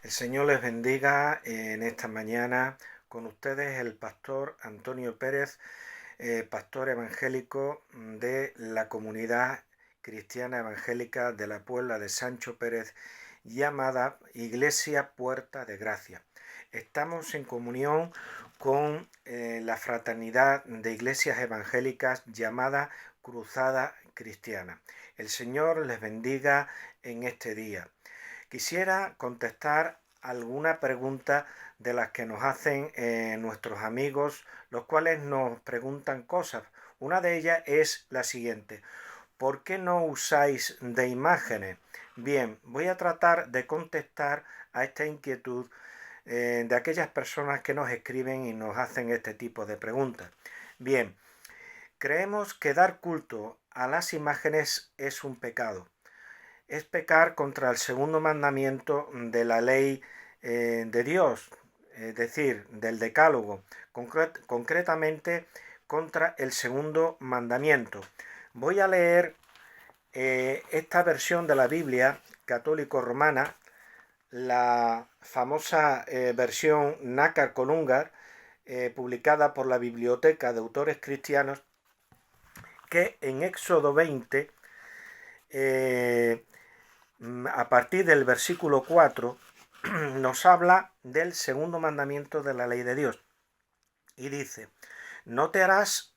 El Señor les bendiga en esta mañana. Con ustedes el pastor Antonio Pérez, pastor evangélico de la comunidad cristiana evangélica de la Puebla de Sancho Pérez, llamada Iglesia Puerta de Gracia. Estamos en comunión con la fraternidad de iglesias evangélicas llamada Cruzada Cristiana. El Señor les bendiga en este día. Quisiera contestar alguna pregunta de las que nos hacen nuestros amigos, los cuales nos preguntan cosas. Una de ellas es la siguiente: ¿por qué no usáis de imágenes? Bien, voy a tratar de contestar a esta inquietud de aquellas personas que nos escriben y nos hacen este tipo de preguntas. Bien, creemos que dar culto a las imágenes es un pecado. Es pecar contra el segundo mandamiento de la ley de Dios, es decir, del Decálogo, concretamente contra el segundo mandamiento. Voy a leer esta versión de la Biblia católico-romana, la famosa versión Nácar Colungar, publicada por la Biblioteca de Autores Cristianos, que en Éxodo 20, a partir del versículo 4, nos habla del segundo mandamiento de la ley de Dios. Y dice: no te harás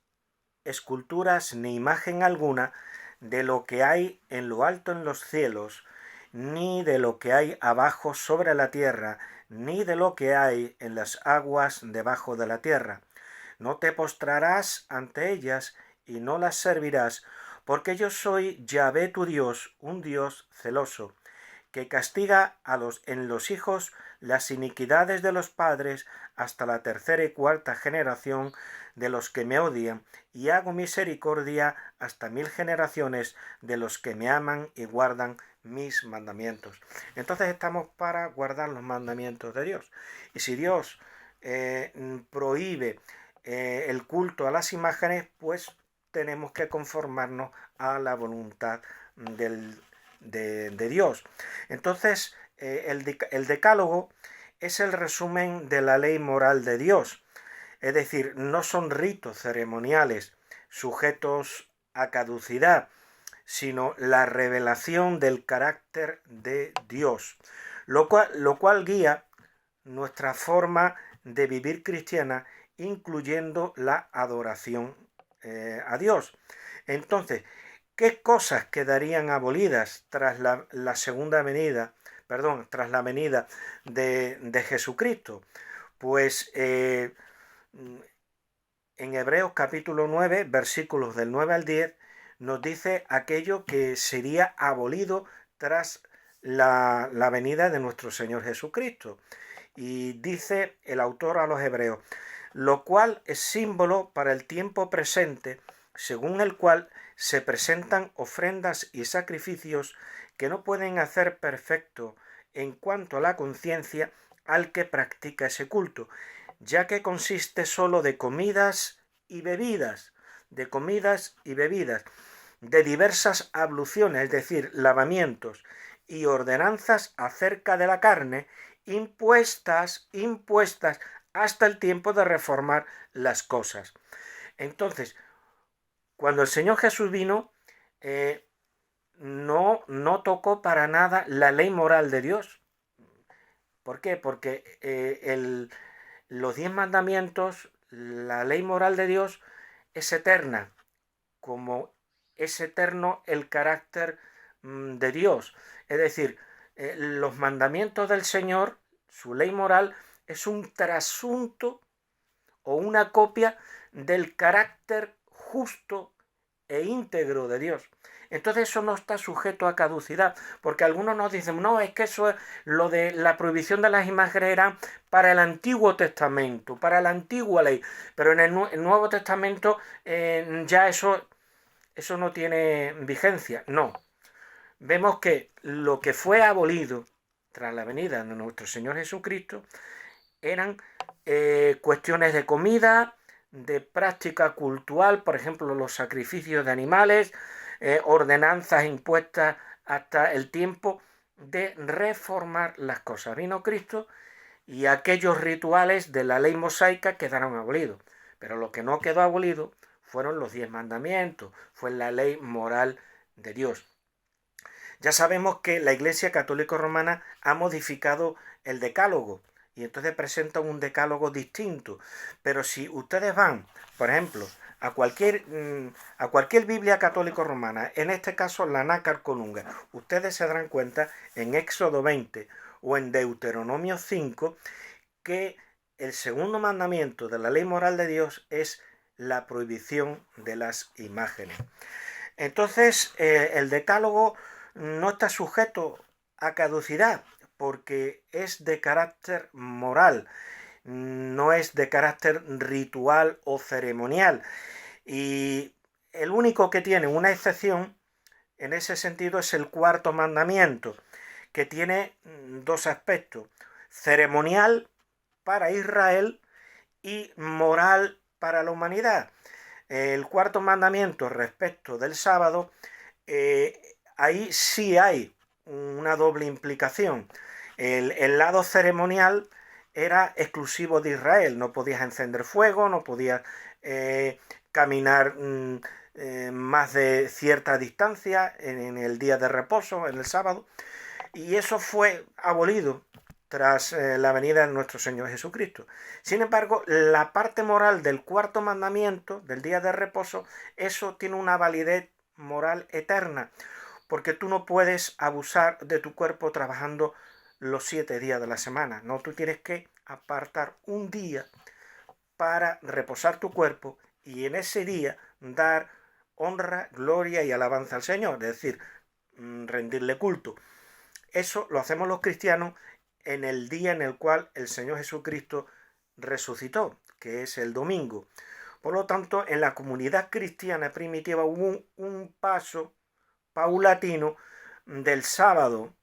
esculturas ni imagen alguna de lo que hay en lo alto en los cielos, ni de lo que hay abajo sobre la tierra, ni de lo que hay en las aguas debajo de la tierra. No te postrarás ante ellas y no las servirás, porque yo soy Yahvé tu Dios, un Dios celoso, que castiga en los hijos las iniquidades de los padres hasta la tercera y cuarta generación de los que me odian, y hago misericordia hasta 1000 generaciones de los que me aman y guardan mis mandamientos. Entonces estamos para guardar los mandamientos de Dios. Y si Dios prohíbe el culto a las imágenes, pues tenemos que conformarnos a la voluntad de Dios. Entonces, el decálogo es el resumen de la ley moral de Dios. Es decir, no son ritos ceremoniales sujetos a caducidad, sino la revelación del carácter de Dios, lo cual guía nuestra forma de vivir cristiana, incluyendo la adoración a Dios. Entonces, ¿qué cosas quedarían abolidas tras la segunda venida, tras la venida de Jesucristo? Pues en Hebreos capítulo 9, versículos del 9 al 10, nos dice aquello que sería abolido tras la venida de nuestro Señor Jesucristo. Y dice el autor a los hebreos: lo cual es símbolo para el tiempo presente, según el cual se presentan ofrendas y sacrificios que no pueden hacer perfecto en cuanto a la conciencia al que practica ese culto, ya que consiste sólo de comidas y bebidas, de diversas abluciones, es decir, lavamientos y ordenanzas acerca de la carne, impuestas hasta el tiempo de reformar las cosas. Entonces, cuando el Señor Jesús vino, no tocó para nada la ley moral de Dios. ¿Por qué? Porque los 10 mandamientos, la ley moral de Dios, es eterna, como es eterno el carácter de Dios. Es decir, los mandamientos del Señor, su ley moral, es un trasunto o una copia del carácter justo e íntegro de Dios. Entonces eso no está sujeto a caducidad, porque algunos nos dicen: no, es que eso es lo de la prohibición de las imágenes era para el Antiguo Testamento, para la antigua ley, pero en el Nuevo Testamento ya eso no tiene vigencia. No, vemos que lo que fue abolido tras la venida de nuestro Señor Jesucristo eran cuestiones de comida, de práctica cultural, por ejemplo, los sacrificios de animales, ordenanzas impuestas hasta el tiempo de reformar las cosas. Vino Cristo y aquellos rituales de la ley mosaica quedaron abolidos. Pero lo que no quedó abolido fueron los 10 mandamientos, fue la ley moral de Dios. Ya sabemos que la Iglesia Católica Romana ha modificado el decálogo y entonces presenta un decálogo distinto. Pero si ustedes van, por ejemplo, a cualquier Biblia católica romana, en este caso la Nácar Colunga, ustedes se darán cuenta en Éxodo 20 o en Deuteronomio 5 que el segundo mandamiento de la ley moral de Dios es la prohibición de las imágenes. Entonces, el decálogo no está sujeto a caducidad porque es de carácter moral, no es de carácter ritual o ceremonial. Y el único que tiene una excepción en ese sentido es el cuarto mandamiento, que tiene dos aspectos: ceremonial para Israel y moral para la humanidad. El cuarto mandamiento respecto del sábado, ahí sí hay una doble implicación. El lado ceremonial era exclusivo de Israel, no podías encender fuego, no podías caminar más de cierta distancia en el día de reposo, en el sábado, y eso fue abolido tras la venida de nuestro Señor Jesucristo. Sin embargo, la parte moral del cuarto mandamiento, del día de reposo, eso tiene una validez moral eterna, porque tú no puedes abusar de tu cuerpo trabajando los 7 días de la semana. No, tú tienes que apartar un día para reposar tu cuerpo y en ese día dar honra, gloria y alabanza al Señor, es decir, rendirle culto. Eso lo hacemos los cristianos en el día en el cual el Señor Jesucristo resucitó, que es el domingo. Por lo tanto, en la comunidad cristiana primitiva hubo un paso paulatino del sábado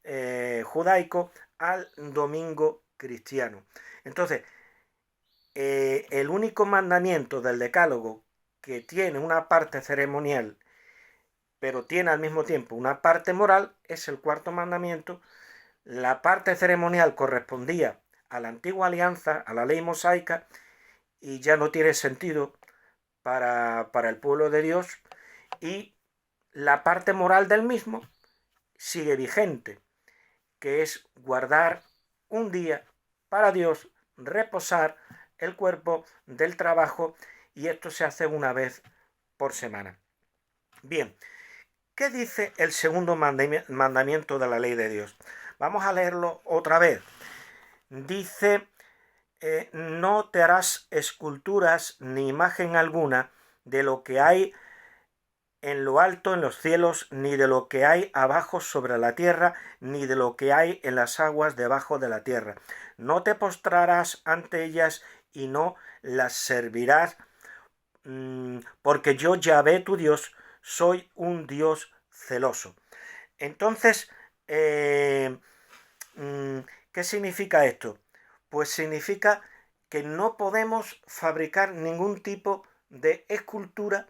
judaico al domingo cristiano. Entonces, el único mandamiento del decálogo que tiene una parte ceremonial, pero tiene al mismo tiempo una parte moral, es el cuarto mandamiento. La parte ceremonial correspondía a la antigua alianza, a la ley mosaica, y ya no tiene sentido para el pueblo de Dios, y la parte moral del mismo sigue vigente, que es guardar un día para Dios, reposar el cuerpo del trabajo, y esto se hace una vez por semana. Bien, ¿qué dice el segundo mandamiento de la ley de Dios? Vamos a leerlo otra vez. Dice, no te harás esculturas ni imagen alguna de lo que hay en lo alto en los cielos, ni de lo que hay abajo sobre la tierra, ni de lo que hay en las aguas debajo de la tierra. No te postrarás ante ellas y no las servirás, porque yo, Yahvé tu Dios, soy un Dios celoso. Entonces, ¿qué significa esto? Pues significa que no podemos fabricar ningún tipo de escultura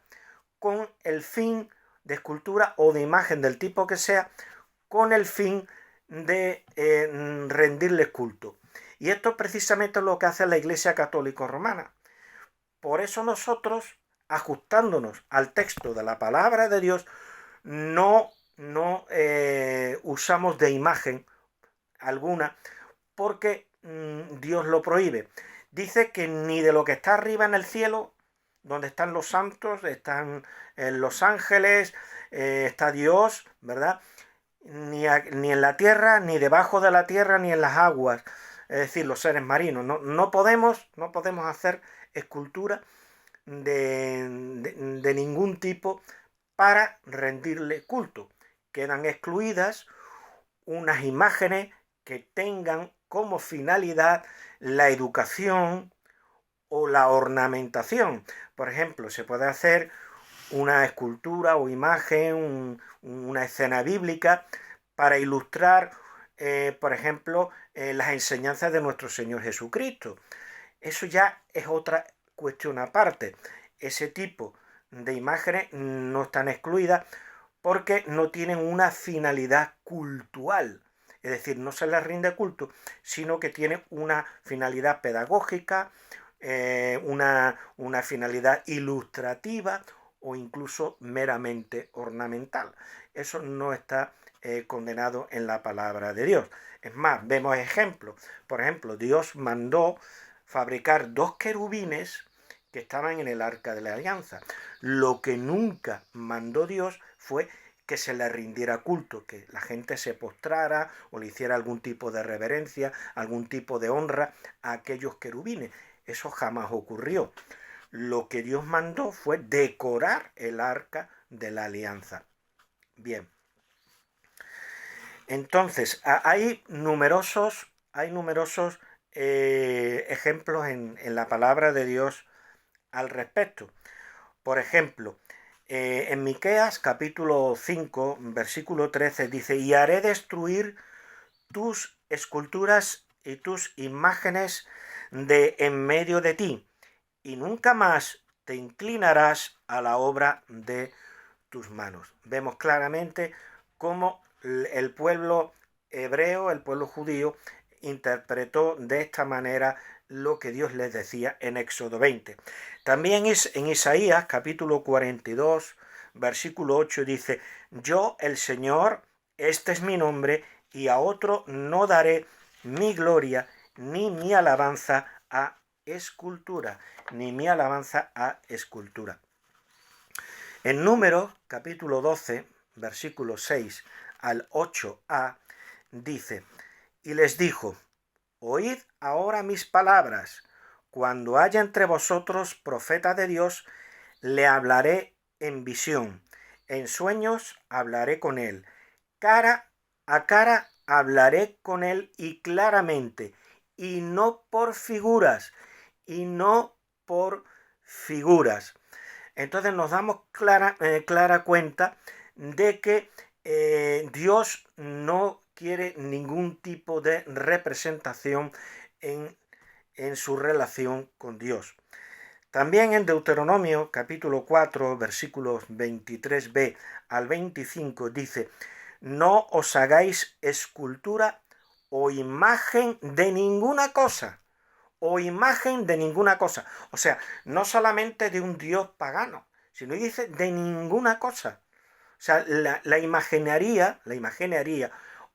con el fin de escultura o de imagen del tipo que sea, con el fin de rendirle culto. Y esto es precisamente lo que hace la Iglesia Católica Romana. Por eso nosotros, ajustándonos al texto de la palabra de Dios, no usamos de imagen alguna, porque Dios lo prohíbe. Dice que ni de lo que está arriba en el cielo, donde están los santos, están los ángeles, está Dios, ¿verdad? Ni en la tierra, ni debajo de la tierra, ni en las aguas, es decir, los seres marinos. No podemos hacer escultura de ningún tipo para rendirle culto. Quedan excluidas unas imágenes que tengan como finalidad la educación o la ornamentación. Por ejemplo, se puede hacer una escultura o imagen, una escena bíblica para ilustrar, por ejemplo, las enseñanzas de nuestro Señor Jesucristo. Eso ya es otra cuestión aparte. Ese tipo de imágenes no están excluidas porque no tienen una finalidad cultural. es decir, no se le rinde culto, sino que tiene una finalidad pedagógica, una finalidad ilustrativa o incluso meramente ornamental. Eso no está condenado en la palabra de Dios. Es más, vemos ejemplos. Por ejemplo, Dios mandó fabricar 2 querubines que estaban en el arca de la alianza. Lo que nunca mandó Dios fue que se le rindiera culto, que la gente se postrara o le hiciera algún tipo de reverencia, algún tipo de honra a aquellos querubines. Eso jamás ocurrió. Lo que Dios mandó fue decorar el arca de la alianza. Bien. Entonces, hay numerosos ejemplos en la palabra de Dios al respecto. Por ejemplo, en Miqueas capítulo 5, versículo 13 dice: y haré destruir tus esculturas y tus imágenes de en medio de ti, y nunca más te inclinarás a la obra de tus manos. Vemos claramente cómo el pueblo hebreo, el pueblo judío, interpretó de esta manera lo que Dios les decía en Éxodo 20. También en Isaías capítulo 42, versículo 8 dice: yo, el Señor, este es mi nombre, y a otro no daré mi gloria, ni mi alabanza a escultura, ni mi alabanza a escultura. En Números capítulo 12, versículo 6 al 8a, dice: y les dijo: oíd ahora mis palabras, cuando haya entre vosotros profeta de Dios, le hablaré en visión, en sueños hablaré con él, cara a cara hablaré con él y claramente, y no por figuras, y no por figuras. Entonces nos damos clara cuenta de que Dios no quiere ningún tipo de representación en su relación con Dios. También en Deuteronomio capítulo 4 versículos 23b al 25 dice: no os hagáis escultura o imagen de ninguna cosa, o imagen de ninguna cosa. O sea, no solamente de un dios pagano, sino dice de ninguna cosa. O sea, la imaginería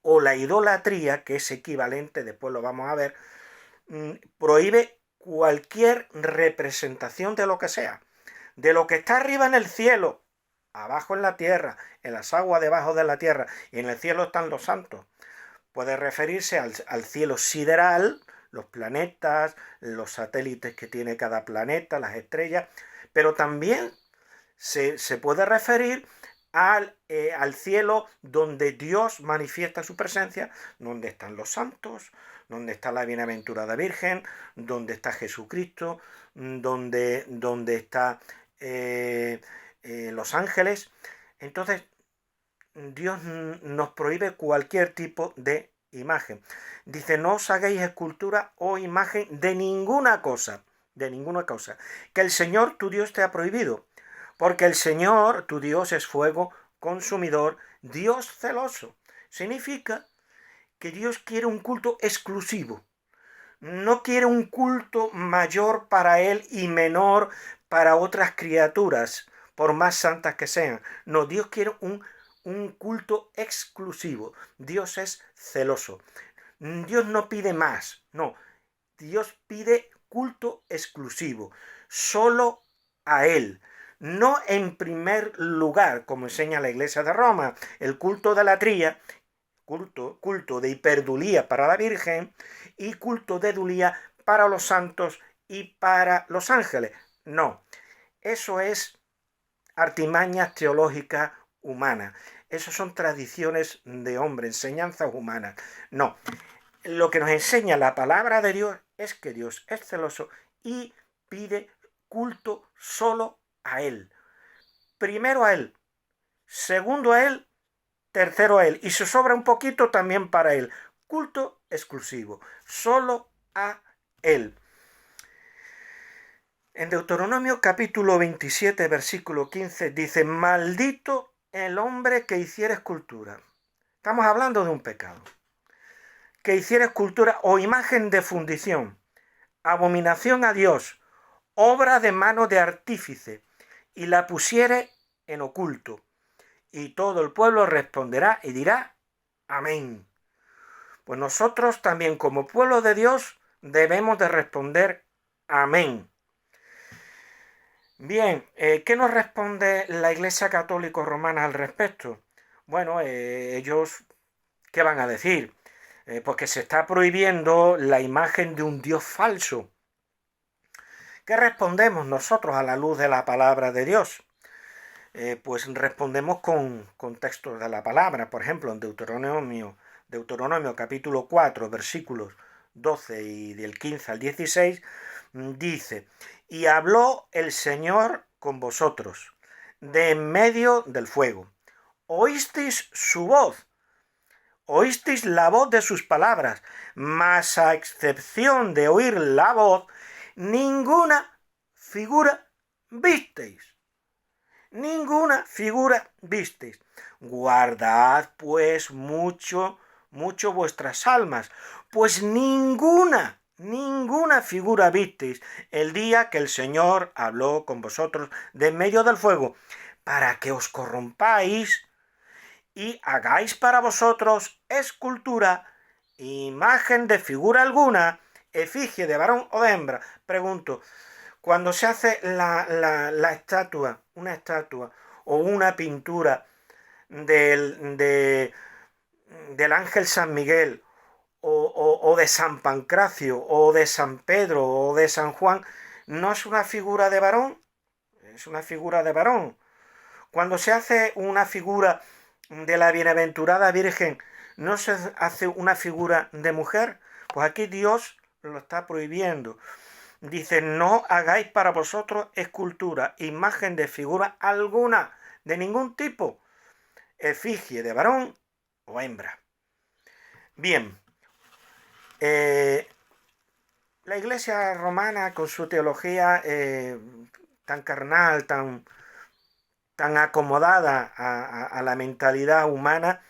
o la idolatría, que es equivalente, después lo vamos a ver, prohíbe cualquier representación de lo que sea. De lo que está arriba en el cielo, abajo en la tierra, en las aguas debajo de la tierra, y en el cielo están los santos. Puede referirse al cielo sideral, los planetas, los satélites que tiene cada planeta, las estrellas, pero también se puede referir al cielo donde Dios manifiesta su presencia, donde están los santos, donde está la bienaventurada Virgen, donde está Jesucristo, donde está los ángeles. Entonces, Dios nos prohíbe cualquier tipo de imagen. Dice: no os hagáis escultura o imagen de ninguna cosa, que el Señor tu Dios te ha prohibido, porque el Señor tu Dios es fuego consumidor, Dios celoso. Significa que Dios quiere un culto exclusivo. No quiere un culto mayor para Él y menor para otras criaturas, por más santas que sean. No, Dios quiere un culto exclusivo. Dios es celoso. Dios no pide más, no. Dios pide culto exclusivo, solo a Él. No en primer lugar, como enseña la Iglesia de Roma, el culto de la tría, culto de hiperdulía para la Virgen y culto de dulía para los santos y para los ángeles. No, eso es artimañas teológicas humanas. Esas son tradiciones de hombre, enseñanzas humanas. No, lo que nos enseña la palabra de Dios es que Dios es celoso y pide culto solo a Él. Primero a Él, segundo a Él, tercero a Él. Y si sobra un poquito también para Él. Culto exclusivo, solo a Él. En Deuteronomio capítulo 27, versículo 15, dice: maldito el hombre que hiciera escultura. Estamos hablando de un pecado. que hiciera escultura o imagen de fundición, abominación a Dios, obra de mano de artífice, y la pusiere en oculto. Y todo el pueblo responderá y dirá, amén. Pues nosotros también como pueblo de Dios debemos de responder, amén. Bien, ¿qué nos responde la Iglesia Católica Romana al respecto? Bueno, ellos, ¿qué van a decir? Pues que se está prohibiendo la imagen de un Dios falso. ¿Qué respondemos nosotros a la luz de la palabra de Dios? Pues respondemos con textos de la palabra. Por ejemplo, en Deuteronomio capítulo 4, versículos 12 y del 15 al 16, dice, y habló el Señor con vosotros de en medio del fuego. Oísteis su voz, oísteis la voz de sus palabras, mas a excepción de oír la voz, ninguna figura visteis. Ninguna figura visteis. Guardad pues mucho vuestras almas, pues ninguna figura visteis el día que el Señor habló con vosotros de en medio del fuego, para que os corrompáis y hagáis para vosotros escultura, imagen de figura alguna, efigie de varón o de hembra. Pregunto, cuando se hace la estatua, una estatua o una pintura del ángel San Miguel o de San Pancracio o de San Pedro o de San Juan, ¿no es una figura de varón? Es una figura de varón. Cuando se hace una figura de la bienaventurada Virgen, ¿no se hace una figura de mujer? Pues aquí Dios lo está prohibiendo. Dice, no hagáis para vosotros escultura, imagen de figura alguna, de ningún tipo, efigie de varón o hembra. Bien, la Iglesia romana, con su teología tan carnal, tan acomodada a la mentalidad humana,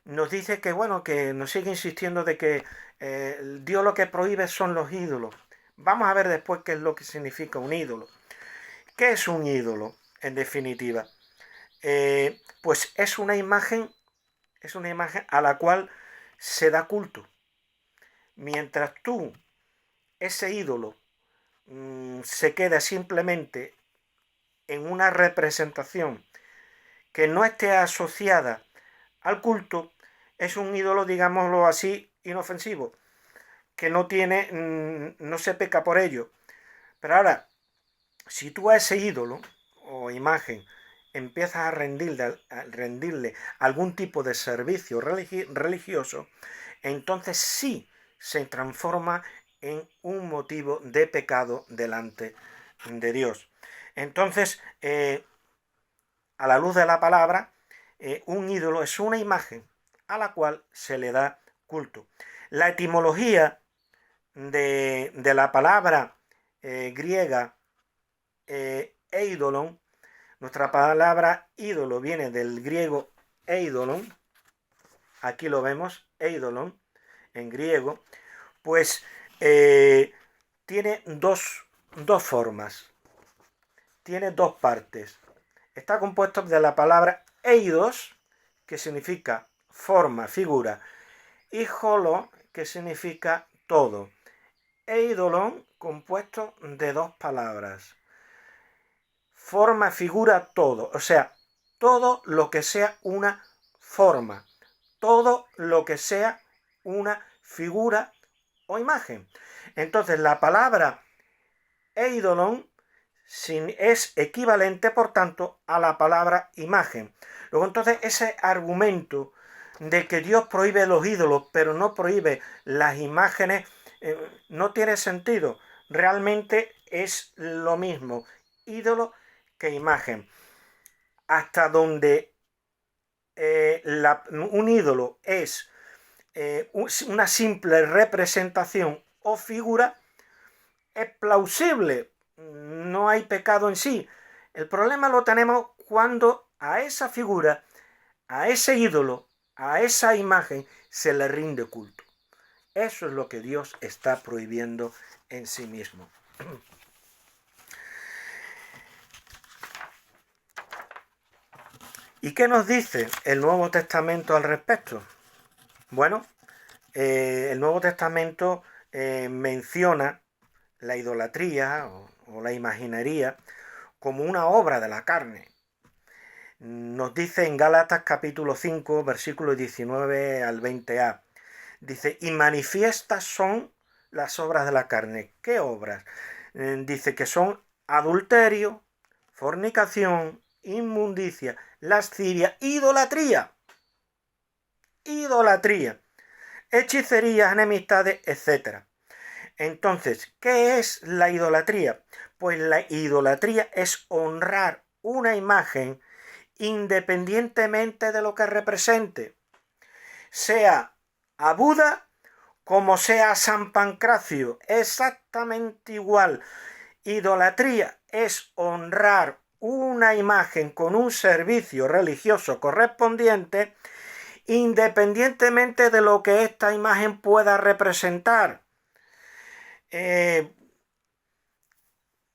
nos dice que, bueno, que nos sigue insistiendo de que Dios lo que prohíbe son los ídolos. Vamos a ver después qué es lo que significa un ídolo. ¿Qué es un ídolo, en definitiva? Pues es una imagen a la cual se da culto. Mientras tú, ese ídolo, se queda simplemente en una representación que no esté asociada al culto, es un ídolo, digámoslo así, inofensivo, que no se peca por ello. Pero ahora, si tú a ese ídolo o imagen empiezas a rendirle algún tipo de servicio religioso, entonces sí se transforma en un motivo de pecado delante de Dios. Entonces, a la luz de la palabra, un ídolo es una imagen a la cual se le da culto. La etimología de la palabra griega eidolon, nuestra palabra ídolo viene del griego eidolon, aquí lo vemos, eidolon, en griego, pues tiene dos formas, tiene dos partes. Está compuesto de la palabra eidos, que significa forma, figura, y holo, que significa todo. Eidolon, compuesto de dos palabras. Forma, figura, todo. O sea, todo lo que sea una forma. Todo lo que sea una figura o imagen. Entonces, la palabra eidolon es equivalente, por tanto, a la palabra imagen. Luego, entonces, ese argumento de que Dios prohíbe los ídolos, pero no prohíbe las imágenes, no tiene sentido. Realmente es lo mismo, ídolo que imagen. Hasta donde un ídolo es una simple representación o figura, es plausible, no hay pecado en sí. El problema lo tenemos cuando a esa figura, a ese ídolo, a esa imagen, se le rinde culto. Eso es lo que Dios está prohibiendo en sí mismo. ¿Y qué nos dice el Nuevo Testamento al respecto? Bueno, el Nuevo Testamento menciona la idolatría o la imaginería como una obra de la carne. Nos dice en Gálatas capítulo 5, versículos 19 al 20a. Dice, y manifiestas son las obras de la carne. ¿Qué obras? Dice que son adulterio, fornicación, inmundicia, lascivia, idolatría, hechicerías, enemistades, etc. Entonces, ¿qué es la idolatría? Pues la idolatría es honrar una imagen independientemente de lo que represente, sea a Buda como sea a San Pancracio, exactamente igual. Idolatría es honrar una imagen con un servicio religioso correspondiente, independientemente de lo que esta imagen pueda representar.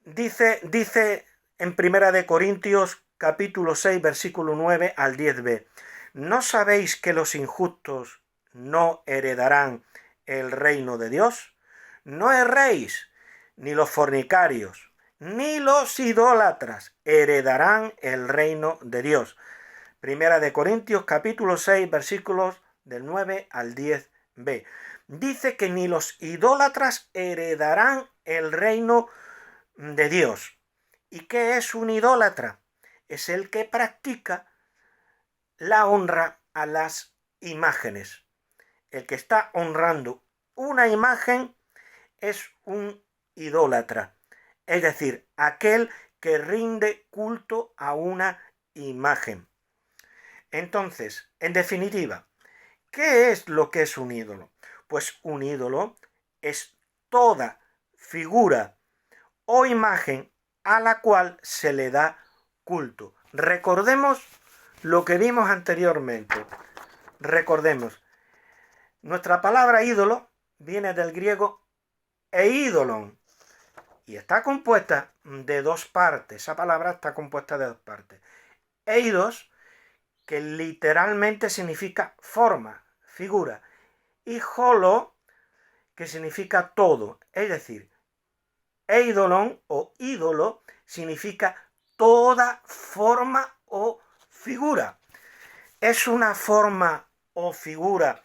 Dice en 1 Corintios capítulo 6, versículo 9 al 10b, ¿no sabéis que los injustos no heredarán el reino de Dios? No erréis, ni los fornicarios, ni los idólatras heredarán el reino de Dios. 1 Corintios capítulo 6, versículos del 9 al 10b. Dice que ni los idólatras heredarán el reino de Dios. ¿Y qué es un idólatra? Es el que practica la honra a las imágenes. El que está honrando una imagen es un idólatra. Es decir, aquel que rinde culto a una imagen. Entonces, en definitiva, ¿qué es lo que es un ídolo? Pues un ídolo es toda figura o imagen a la cual se le da culto. Recordemos lo que vimos anteriormente. Recordemos, nuestra palabra ídolo viene del griego eidolon y está compuesta de dos partes. Esa palabra está compuesta de dos partes. Eidos, que literalmente significa forma, figura, y holo, que significa todo. Es decir, eidolon o ídolo significa toda forma o figura. Es una forma o figura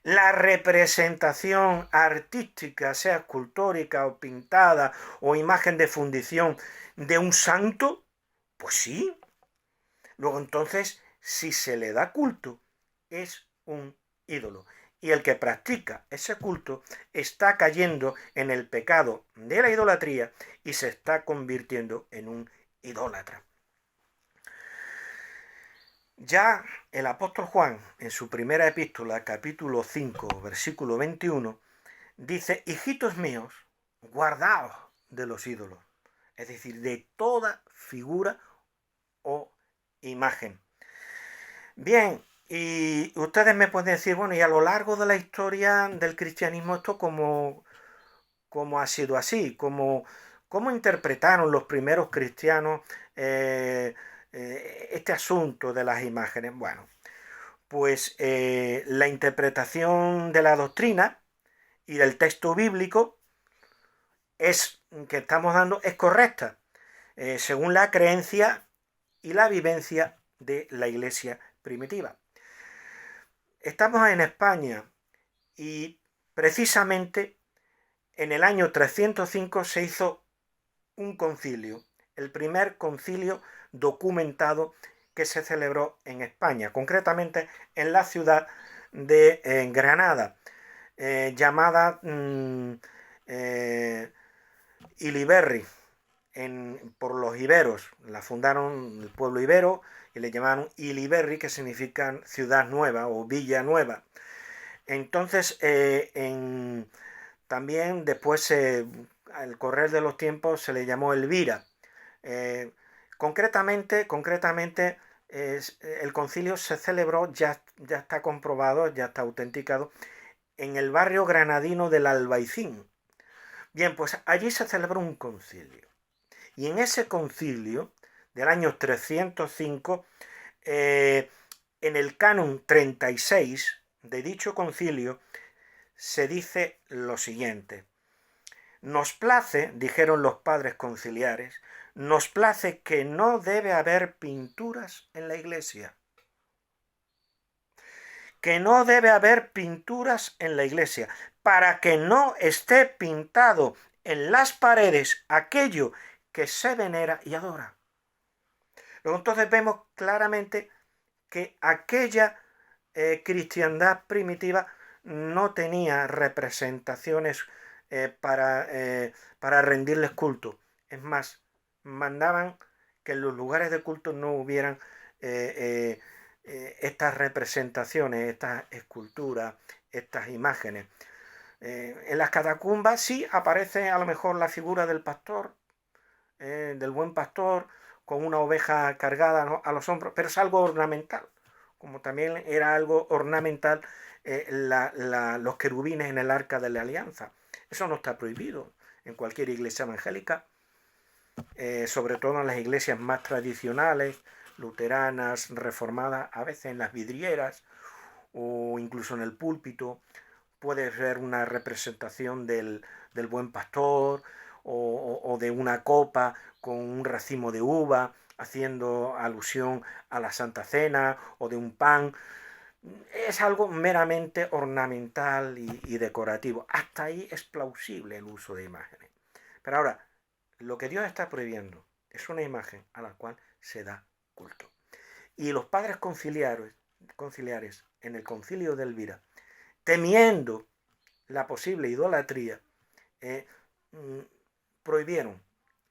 la representación artística, sea escultórica o pintada o imagen de fundición de un santo. Pues sí. Luego entonces, si se le da culto, es un ídolo. Y el que practica ese culto está cayendo en el pecado de la idolatría y se está convirtiendo en un idólatra. Ya el apóstol Juan, en su primera epístola, capítulo 5, versículo 21, dice, hijitos míos, guardaos de los ídolos, es decir, de toda figura o imagen. Bien, y ustedes me pueden decir, bueno, y a lo largo de la historia del cristianismo esto cómo ha sido así, cómo interpretaron los primeros cristianos este asunto de las imágenes. Bueno, pues la interpretación de la doctrina y del texto bíblico que estamos dando es correcta, según la creencia y la vivencia de la Iglesia primitiva. Estamos en España y precisamente en el año 305 se hizo un concilio, el primer concilio documentado que se celebró en España, concretamente en la ciudad de Granada, llamada Iliberri, por los iberos. La fundaron el pueblo ibero y le llamaron Iliberri, que significa ciudad nueva o villa nueva. Entonces, también después, al correr de los tiempos, se le llamó Elvira. Concretamente el concilio se celebró ya ya está comprobado, ya está autenticado, en el barrio granadino del Albaicín. Bien, pues allí se celebró un concilio. Y en ese concilio del año 305, en el canon 36 de dicho concilio, se dice lo siguiente: nos place, dijeron los padres conciliares, nos place que no debe haber pinturas en la iglesia. Que no debe haber pinturas en la iglesia, para que no esté pintado en las paredes aquello que se venera y adora. Luego entonces vemos claramente que aquella cristiandad primitiva no tenía representaciones para rendirles culto. Es más, mandaban que en los lugares de culto no hubieran estas representaciones, estas esculturas, estas imágenes. En las catacumbas sí aparece a lo mejor la figura del pastor, del buen pastor, con una oveja cargada, ¿no?, a los hombros, pero es algo ornamental, como también era algo ornamental los querubines en el arca de la alianza. Eso no está prohibido en cualquier iglesia evangélica, sobre todo en las iglesias más tradicionales, luteranas, reformadas, a veces en las vidrieras o incluso en el púlpito puede ver una representación del buen pastor o de una copa con un racimo de uva haciendo alusión a la Santa Cena, o de un pan. Es algo meramente ornamental y decorativo. Hasta ahí es plausible el uso de imágenes. Pero ahora, lo que Dios está prohibiendo es una imagen a la cual se da culto. Y los padres conciliares en el concilio de Elvira, temiendo la posible idolatría, prohibieron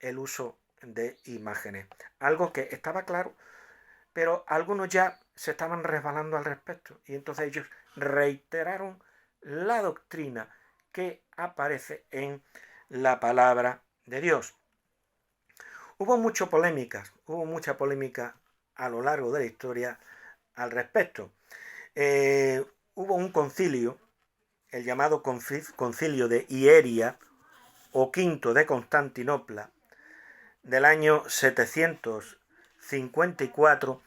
el uso de imágenes. Algo que estaba claro, pero algunos ya se estaban resbalando al respecto. Y entonces ellos reiteraron la doctrina que aparece en la palabra de Dios. Hubo mucha polémica a lo largo de la historia al respecto. Hubo un concilio, el llamado concilio de Hieria o Quinto de Constantinopla, del año 754,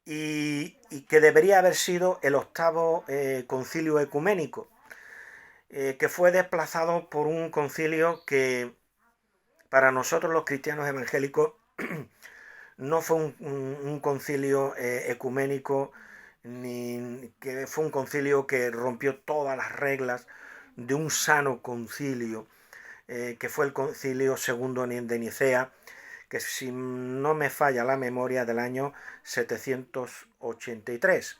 y que debería haber sido el octavo concilio ecuménico, que fue desplazado por un concilio que para nosotros los cristianos evangélicos no fue un concilio ecuménico, ni que fue un concilio que rompió todas las reglas de un sano concilio, que fue el concilio segundo de Nicea, que si no me falla la memoria, del año 783.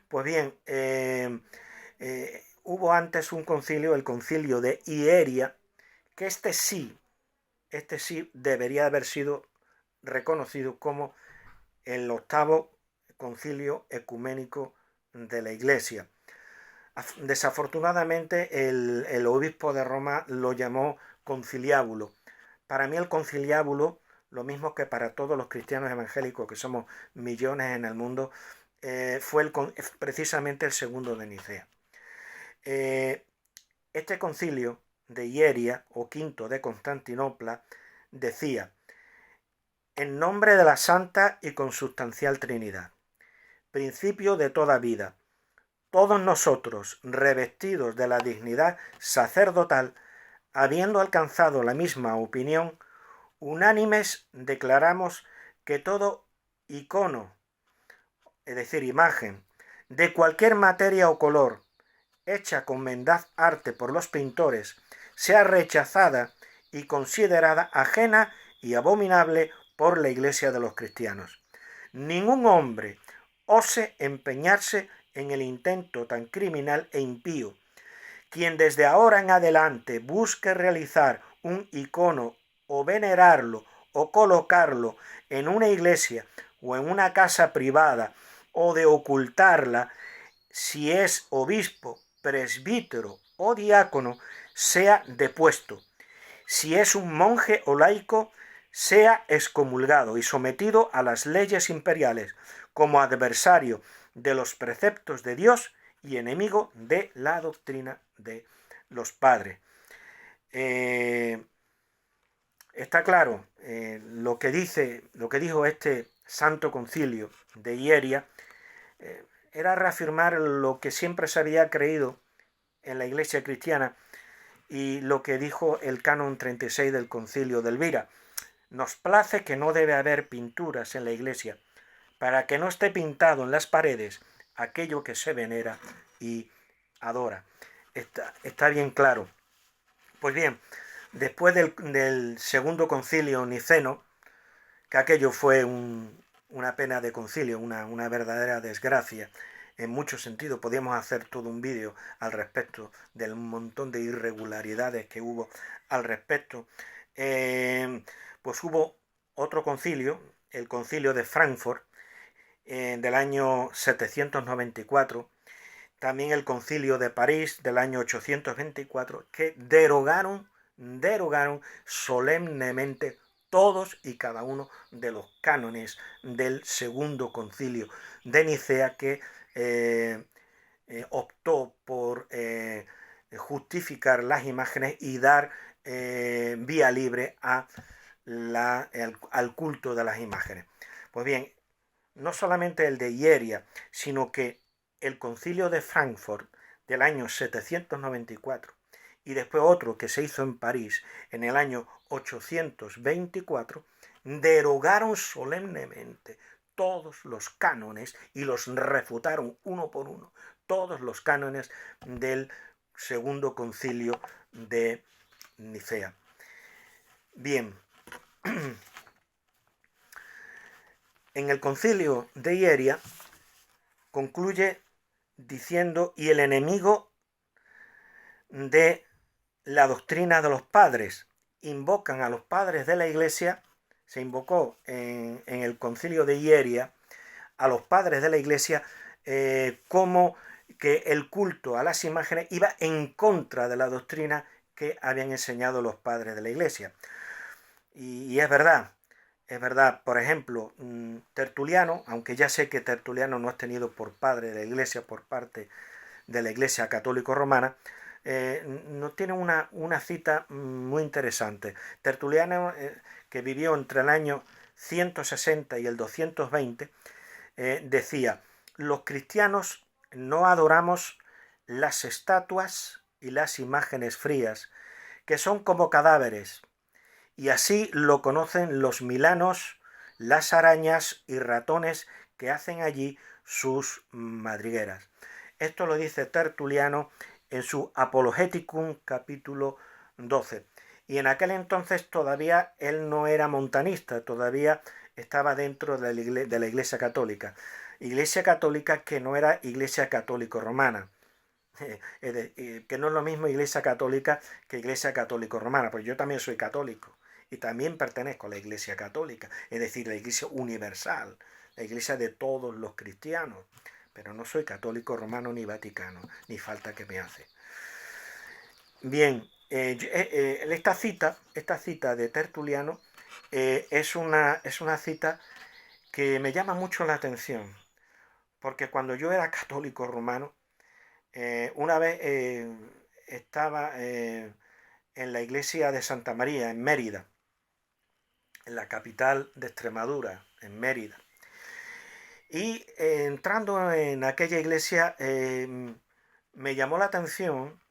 Pues bien, hubo antes un concilio, el concilio de Hieria, que este sí debería haber sido reconocido como el octavo concilio ecuménico de la Iglesia. Desafortunadamente el obispo de Roma lo llamó conciliábulo. Para mí el conciliábulo, lo mismo que para todos los cristianos evangélicos, que somos millones en el mundo, fue precisamente el segundo de Nicea. Este concilio de Hieria o Quinto de Constantinopla decía: en nombre de la Santa y Consustancial Trinidad, principio de toda vida, todos nosotros, revestidos de la dignidad sacerdotal, habiendo alcanzado la misma opinión, unánimes declaramos que todo icono, es decir, imagen, de cualquier materia o color, hecha con mendaz arte por los pintores, sea rechazada y considerada ajena y abominable por la Iglesia de los cristianos. Ningún hombre ose empeñarse en el intento tan criminal e impío. Quien desde ahora en adelante busque realizar un icono o venerarlo o colocarlo en una iglesia o en una casa privada, o de ocultarla, si es obispo, presbítero o diácono, sea depuesto. Si es un monje o laico, sea excomulgado y sometido a las leyes imperiales como adversario de los preceptos de Dios y enemigo de la doctrina de los padres. Está claro lo que dijo este Santo Concilio de Hieria, era reafirmar lo que siempre se había creído en la Iglesia cristiana y lo que dijo el Canon 36 del Concilio de Elvira. Nos place que no debe haber pinturas en la Iglesia, para que no esté pintado en las paredes aquello que se venera y adora. Está bien claro. Pues bien, después del segundo concilio niceno, que aquello fue una pena de concilio, una verdadera desgracia, en muchos sentidos, podíamos hacer todo un vídeo al respecto del montón de irregularidades que hubo al respecto, pues hubo otro concilio, el concilio de Frankfurt, del año 794, también el concilio de París del año 824, que derogaron solemnemente todos y cada uno de los cánones del segundo concilio de Nicea, que optó por justificar las imágenes y dar vía libre al culto de las imágenes. Pues bien, no solamente el de Hieria, sino que el concilio de Frankfurt del año 794 y después otro que se hizo en París en el año 824, derogaron solemnemente todos los cánones y los refutaron uno por uno, todos los cánones del segundo concilio de Nicea. Bien, en el concilio de Hieria concluye diciendo: y el enemigo de la doctrina de los padres. Invocan a los padres de la Iglesia, se invocó en el concilio de Hieria a los padres de la Iglesia como que el culto a las imágenes iba en contra de la doctrina que habían enseñado los padres de la Iglesia. Y es verdad, por ejemplo, Tertuliano, aunque ya sé que Tertuliano no es tenido por padre de la Iglesia por parte de la Iglesia católico romana, nos tiene una cita muy interesante. Tertuliano, que vivió entre el año 160 y el 220, decía: los cristianos no adoramos las estatuas y las imágenes frías, que son como cadáveres, y así lo conocen los milanos, las arañas y ratones que hacen allí sus madrigueras. Esto lo dice Tertuliano en su Apologeticum capítulo 12. Y en aquel entonces todavía él no era montanista, todavía estaba dentro de la Iglesia Católica. Iglesia Católica que no era Iglesia Católico Romana. Que no es lo mismo Iglesia Católica que Iglesia Católico Romana, pues yo también soy católico y también pertenezco a la Iglesia Católica, es decir, la Iglesia universal, la Iglesia de todos los cristianos, pero no soy católico romano ni vaticano, ni falta que me hace. Bien, esta cita de Tertuliano es una cita que me llama mucho la atención, porque cuando yo era católico romano, una vez estaba en la iglesia de Santa María, en Mérida, en la capital de Extremadura, en Mérida. Y entrando en aquella iglesia, me llamó la atención,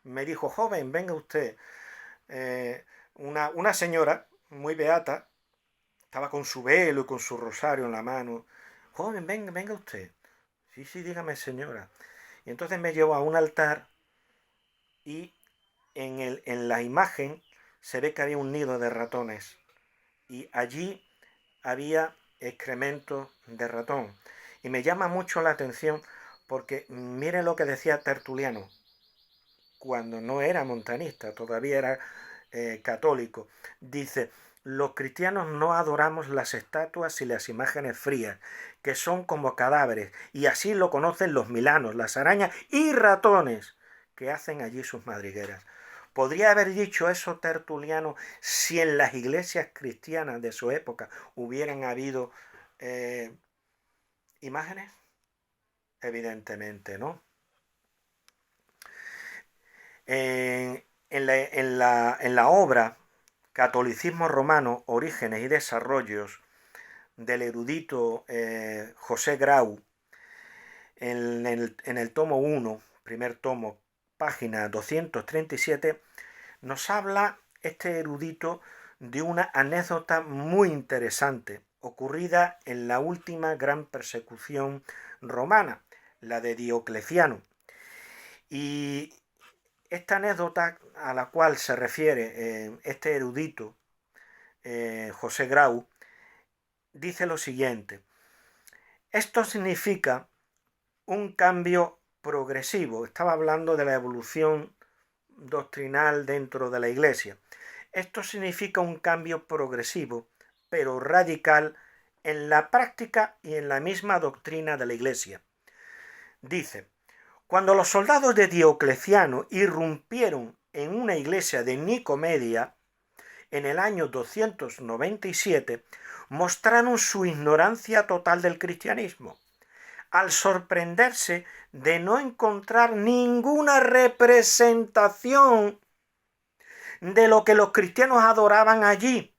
me dijo: joven, venga usted. Una señora muy beata, estaba con su velo y con su rosario en la mano. Joven, venga usted. Sí, dígame, señora. Y entonces me llevó a un altar y en la imagen se ve que había un nido de ratones y allí había excremento de ratón. Y me llama mucho la atención porque miren lo que decía Tertuliano cuando no era montanista, todavía era católico. Dice: los cristianos no adoramos las estatuas y las imágenes frías, que son como cadáveres, y así lo conocen los milanos, las arañas y ratones que hacen allí sus madrigueras. ¿Podría haber dicho eso Tertuliano si en las iglesias cristianas de su época hubieran habido imágenes? evidentemente, ¿no? En la obra Catolicismo Romano, Orígenes y Desarrollos, del erudito José Grau, en el tomo 1, primer tomo, página 237, nos habla este erudito de una anécdota muy interesante ocurrida en la última gran persecución romana, la de Diocleciano. Y esta anécdota a la cual se refiere este erudito, José Grau, dice lo siguiente: esto significa un cambio progresivo. Estaba hablando de la evolución doctrinal dentro de la Iglesia. Esto significa un cambio progresivo, pero radical, en la práctica y en la misma doctrina de la Iglesia. Dice: cuando los soldados de Diocleciano irrumpieron en una iglesia de Nicomedia en el año 297, mostraron su ignorancia total del cristianismo, al sorprenderse de no encontrar ninguna representación de lo que los cristianos adoraban allí.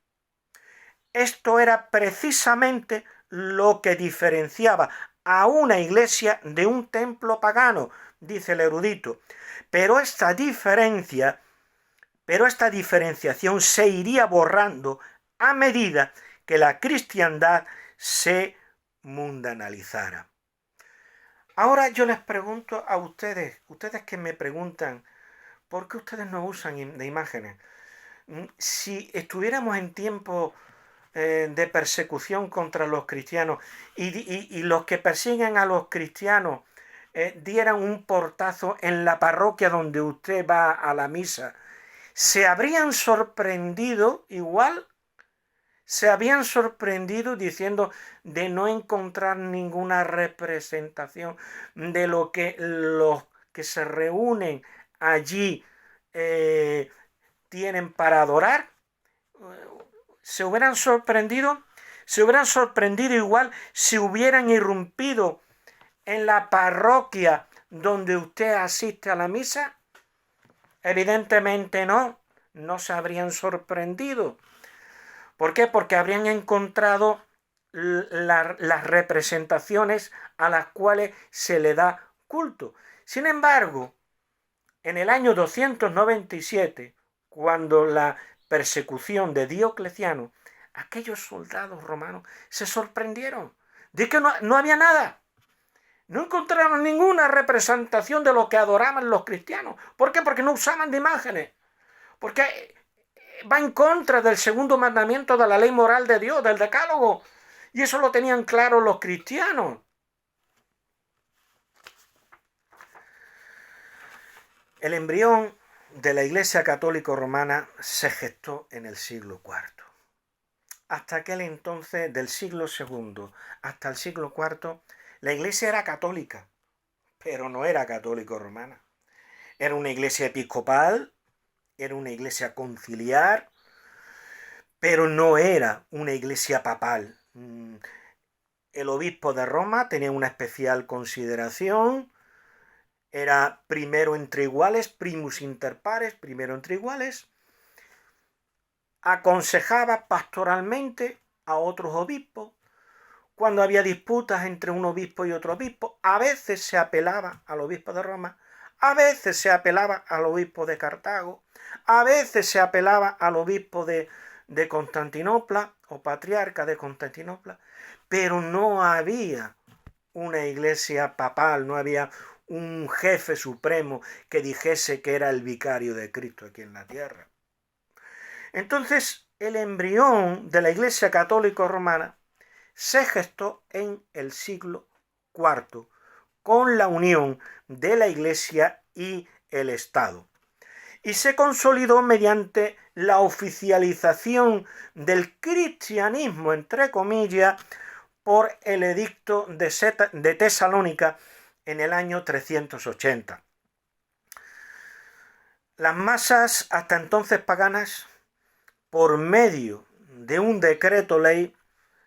Esto era precisamente lo que diferenciaba a una iglesia de un templo pagano, dice el erudito. Pero esta diferenciación se iría borrando a medida que la cristiandad se mundanalizara. Ahora yo les pregunto a ustedes que me preguntan, ¿por qué ustedes no usan de imágenes? Si estuviéramos en tiempo de persecución contra los cristianos y los que persiguen a los cristianos dieran un portazo en la parroquia donde usted va a la misa, ¿se habrían sorprendido igual? Se habían sorprendido diciendo de no encontrar ninguna representación de lo que los que se reúnen allí tienen para adorar. ¿Se hubieran sorprendido? ¿Se hubieran sorprendido igual si hubieran irrumpido en la parroquia donde usted asiste a la misa? Evidentemente no se habrían sorprendido. ¿Por qué? Porque habrían encontrado las representaciones a las cuales se le da culto. Sin embargo, en el año 297, cuando la persecución de Diocleciano, aquellos soldados romanos se sorprendieron de que no había nada. No encontraron ninguna representación de lo que adoraban los cristianos. ¿Por qué? Porque no usaban de imágenes. Porque va en contra del segundo mandamiento de la ley moral de Dios, del decálogo. Y eso lo tenían claro los cristianos. El embrión de la Iglesia Católica Romana se gestó en el siglo IV. Hasta aquel entonces, del siglo II hasta el siglo IV, la Iglesia era católica, pero no era católico-romana. Era una iglesia episcopal, era una iglesia conciliar, pero no era una iglesia papal. El obispo de Roma tenía una especial consideración, era primero entre iguales, primus inter pares, primero entre iguales, aconsejaba pastoralmente a otros obispos. Cuando había disputas entre un obispo y otro obispo, a veces se apelaba al obispo de Roma, a veces se apelaba al obispo de Cartago, a veces se apelaba al obispo de Constantinopla o patriarca de Constantinopla, pero no había una iglesia papal, no había un jefe supremo que dijese que era el vicario de Cristo aquí en la tierra. Entonces, el embrión de la Iglesia Católica Romana se gestó en el siglo IV con la unión de la Iglesia y el Estado, y se consolidó mediante la oficialización del cristianismo, entre comillas, por el edicto de Tesalónica en el año 380. Las masas hasta entonces paganas, por medio de un decreto ley,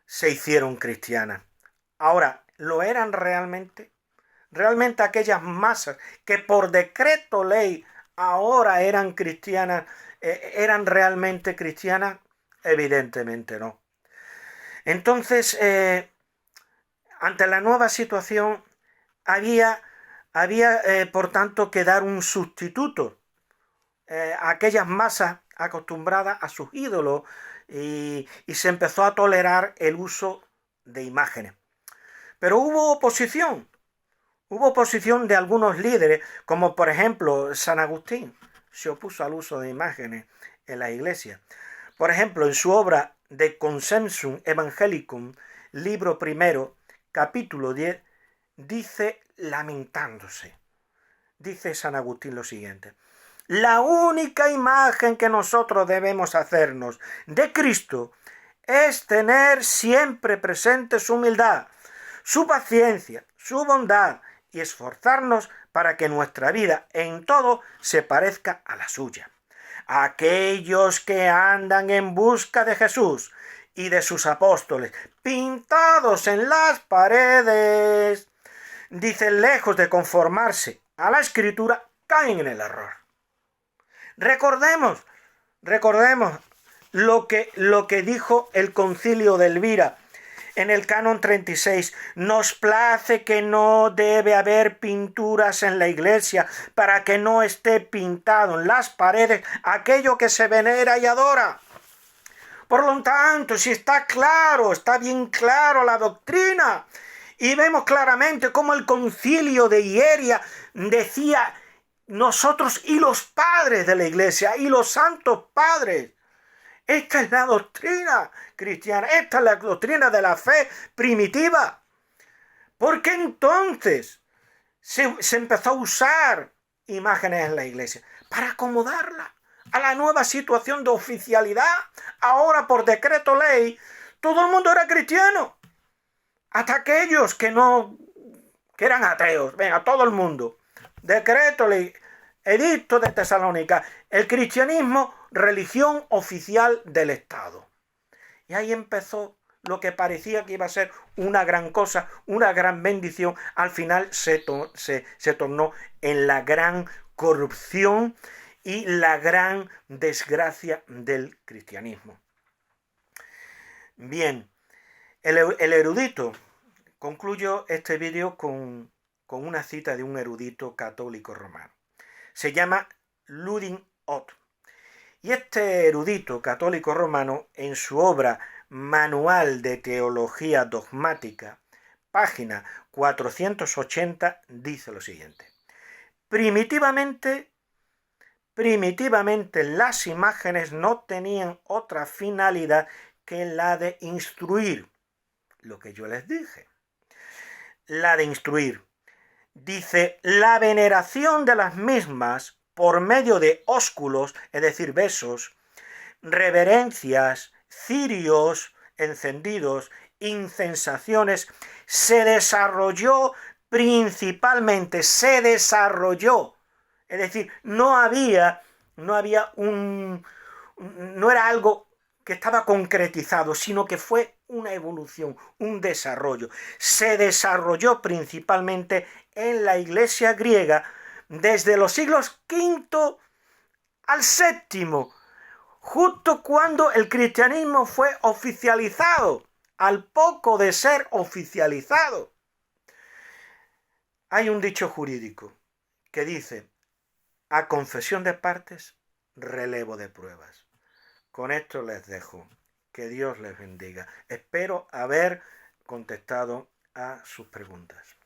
se hicieron cristianas. Ahora, ¿lo eran realmente? realmente aquellas masas que por decreto ley ahora eran cristianas, eran realmente cristianas? Evidentemente no. Entonces, ante la nueva situación, había por tanto, que dar un sustituto a aquellas masas acostumbradas a sus ídolos, y se empezó a tolerar el uso de imágenes. Pero hubo oposición de algunos líderes, como por ejemplo San Agustín, se opuso al uso de imágenes en la iglesia. Por ejemplo, en su obra De Consensum Evangelicum, libro primero, capítulo 10, dice lamentándose, dice San Agustín lo siguiente: la única imagen que nosotros debemos hacernos de Cristo es tener siempre presente su humildad, su paciencia, su bondad, y esforzarnos para que nuestra vida en todo se parezca a la suya. Aquellos que andan en busca de Jesús y de sus apóstoles, pintados en las paredes, dicen, lejos de conformarse a la Escritura, caen en el error. Recordemos lo que dijo el Concilio de Elvira en el Canon 36. Nos place que no debe haber pinturas en la iglesia, para que no esté pintado en las paredes aquello que se venera y adora. Por lo tanto, si está bien claro la doctrina, y vemos claramente cómo el Concilio de Hieria decía: nosotros y los padres de la iglesia y los santos padres, esta es la doctrina cristiana, esta es la doctrina de la fe primitiva. ¿Por qué entonces se empezó a usar imágenes en la iglesia? Para acomodarla a la nueva situación de oficialidad. Ahora, por decreto ley, todo el mundo era cristiano. Hasta aquellos que eran ateos. Venga, todo el mundo. Decreto ley. Edicto de Tesalónica, el cristianismo, religión oficial del Estado. Y ahí empezó lo que parecía que iba a ser una gran cosa, una gran bendición. Al final se tornó en la gran corrupción y la gran desgracia del cristianismo. Bien, el erudito, concluyo este vídeo con una cita de un erudito católico romano. Se llama Ludin Ott. Y este erudito católico romano, en su obra Manual de Teología Dogmática, página 480, dice lo siguiente: primitivamente las imágenes no tenían otra finalidad que la de instruir, lo que yo les dije, la de instruir. Dice, la veneración de las mismas por medio de ósculos, es decir, besos, reverencias, cirios encendidos, incensaciones, se desarrolló, es decir, no era algo que estaba concretizado, sino que fue una evolución, un desarrollo. Se desarrolló principalmente en la iglesia griega desde los siglos V al VII, justo cuando el cristianismo fue oficializado, al poco de ser oficializado. Hay un dicho jurídico que dice: a confesión de partes, relevo de pruebas. Con esto les dejo. Que Dios les bendiga. Espero haber contestado a sus preguntas.